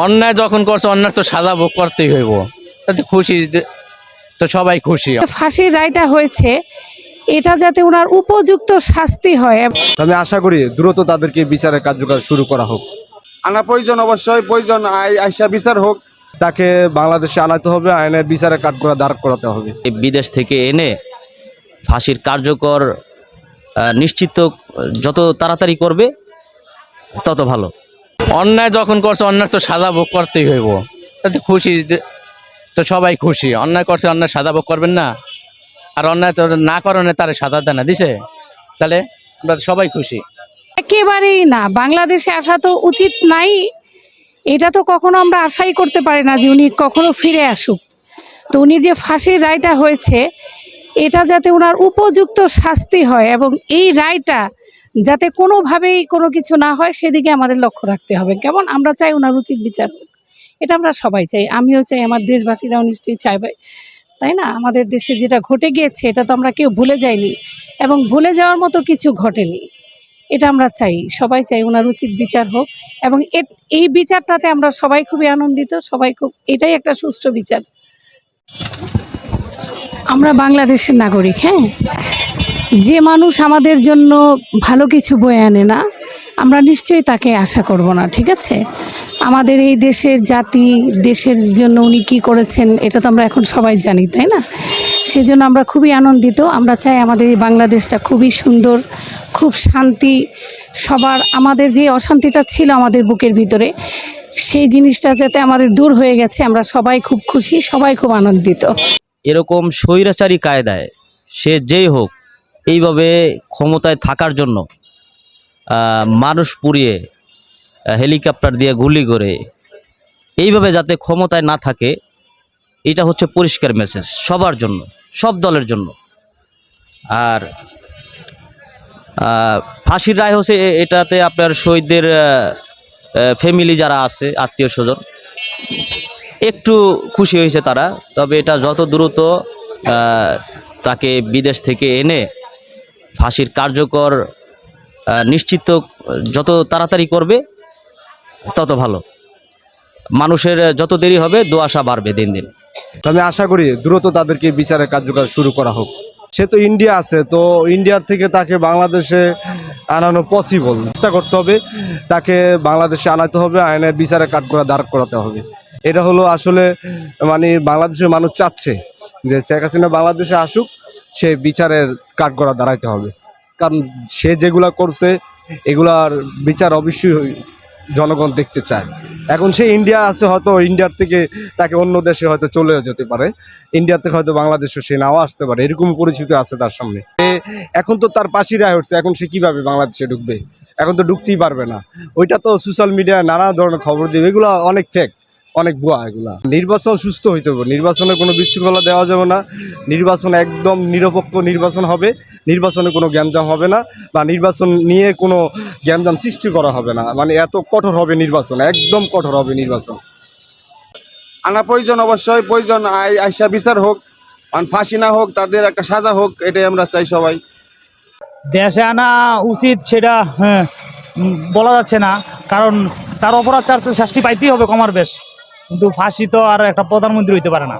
অন্যায় যখন করছে অন্যায় তো সাজা ভোগ করতেই হইব। তাতে খুশি তো সবাই খুশি। ফাঁসির রায়টা হয়েছে, এটা যাতে ওনার উপযুক্ত শাস্তি হয়। আমি আশা করি দ্রুত তাদেরকে বিচারের কার্যকর শুরু করা হোক। আনা প্রয়োজন, অবশ্যই প্রয়োজন। আইসা বিচার হোক, তাকে বাংলাদেশে আনাতে হবে, আইনের বিচারের কাঠগড়া দাঁড় করাতে হবে। বিদেশ থেকে এনে ফাঁসির কার্যকর নিশ্চিত যত তাড়াতাড়ি করবে তত ভালো। অন্যায় যখন করছে অন্যায় তো সাজা ভোগ করতেই হইব। তাতে খুশি তো সবাই খুশি। অন্যায় করছে অন্যায় সাজা ভোগ করবেন না, আর অন্যায় তো না করণে তারে সাজা দেয় না দিছে, তাহলে আমরা সবাই খুশি। একেবারেই না, বাংলাদেশে আসা তো উচিত নাই। এটা তো কখনো আমরা আশাই করতে পারি না যে উনি কখনো ফিরে আসুক। তো উনি যে ফাঁসির রায়টা হয়েছে, এটা যাতে ওনার উপযুক্ত শাস্তি হয় এবং এই রায়টা যাতে কোনোভাবেই কোনো কিছু না হয় সেদিকে আমাদের লক্ষ্য রাখতে হবে। কেমন আমরা চাই ওনার উচিত বিচার হোক, এটা আমরা সবাই চাই। আমিও চাই, আমার দেশবাসীরাও নিশ্চয়ই চাইবে, তাই না? আমাদের দেশে যেটা ঘটে গিয়েছে এটা তো আমরা কেউ ভুলে যাইনি এবং ভুলে যাওয়ার মতো কিছু ঘটেনি। এটা আমরা চাই, সবাই চাই ওনার উচিত বিচার হোক এবং এই বিচারটাতে আমরা সবাই খুবই আনন্দিত, সবাই খুব, এটাই একটা সুষ্ঠু বিচার। আমরা বাংলাদেশের নাগরিক, হ্যাঁ, যে মানুষ আমাদের জন্য ভালো কিছু বয়ে আনে না, আমরা নিশ্চয়ই তাকে আশা করব না, ঠিক আছে? আমাদের এই দেশের জাতি, দেশের জন্য উনি কী করেছেন এটা তো আমরা এখন সবাই জানি, তাই না? সেজন্য আমরা খুবই আনন্দিত। আমরা চাই আমাদের এই বাংলাদেশটা খুবই সুন্দর, খুব শান্তি। সবার, আমাদের যে অশান্তিটা ছিল আমাদের বুকের ভিতরে, সেই জিনিসটা যাতে আমাদের দূর হয়ে গেছে, আমরা সবাই খুব খুশি, সবাই খুব আনন্দিত। এরকম স্বৈরাচারী কায়দায় সে যেই হোক এইভাবে ক্ষমতায় থাকার জন্য মানুষ পুড়িয়ে হেলিকপ্টার দিয়ে গুলি করে এইভাবে যাতে ক্ষমতায় না থাকে, এটা হচ্ছে পরিষ্কার মেসেজ সবার জন্য, সব দলের জন্য। আর ফাঁসির রায় হচ্ছে এটাতে আপনার শহীদদের ফ্যামিলি যারা আছে, আত্মীয় স্বজন একটু খুশি হয়েছে তারা। তবে এটা যত দ্রুত তাকে বিদেশ থেকে এনে ফাঁসির কার্যকর নিশ্চিত যত তাড়াতাড়ি করবে তত ভালো। মানুষের যত দেরি হবে দোয়াশা বাড়বে দিন দিন। আমি আশা করি দ্রুত তাদেরকে বিচারের কার্যকর শুরু করা হোক। সে তো ইন্ডিয়া আছে, তো ইন্ডিয়ার থেকে তাকে বাংলাদেশে আনানো পসিবল। চেষ্টা করতে হবে, তাকে বাংলাদেশে আনাতে হবে, আইনের বিচারের কাঠগড়া দাঁড় করাতে হবে। এটা হলো আসলে মানে বাংলাদেশের মানুষ চাচ্ছে যে শেখ হাসিনা বাংলাদেশে আসুক, সে বিচারের কাঠগড়া দাঁড়াইতে হবে। কারণ সে যেগুলা করছে এগুলার বিচার অবশ্যই জনগণ দেখতে চায়। এখন সে ইন্ডিয়া আছে, হয়তো ইন্ডিয়ার থেকে তাকে অন্য দেশে হয়তো চলে যেতে পারে, ইন্ডিয়া থেকে হয়তো বাংলাদেশে সে নাও আসতে পারে, এরকম পরিস্থিতি আছে তার সামনে। এখন তো তার ফাঁসি রায় হচ্ছে, এখন সে কিভাবে বাংলাদেশে ঢুকবে? এখন তো ঢুকতেই পারবে না। ওইটা তো সোশ্যাল মিডিয়ায় নানা ধরনের খবর দিবে, এগুলো অনেক ফেক, অনেক ভুয়া এগুলা। নির্বাচন সুস্থ হইতে হবে, নির্বাচনে কোনো বিশৃঙ্খলা দেওয়া যাবে না। নির্বাচন একদম নিরপেক্ষ নির্বাচন হবে, নির্বাচনে কোনো গ্যাঞ্জাম হবে না, বা নির্বাচন নিয়ে কোনো গ্যাঞ্জাম সৃষ্টি করা হবে না। মানে এত কঠোর হবে নির্বাচন, একদম কঠোর হবে নির্বাচন। আনা প্রয়োজন, অবশ্যই প্রয়োজন। আইসা বিচার হোক, ফাঁসি না হোক, তাদের একটা সাজা হোক, এটাই আমরা চাই সবাই। দেশে আনা উচিত সেটা বলা যাচ্ছে না, কারণ তার অপরাধ তার শাস্তি পাইতেই হবে কমার বেশ। কিন্তু ফাঁসি তো আর একটা প্রধানমন্ত্রী হইতে পারে না।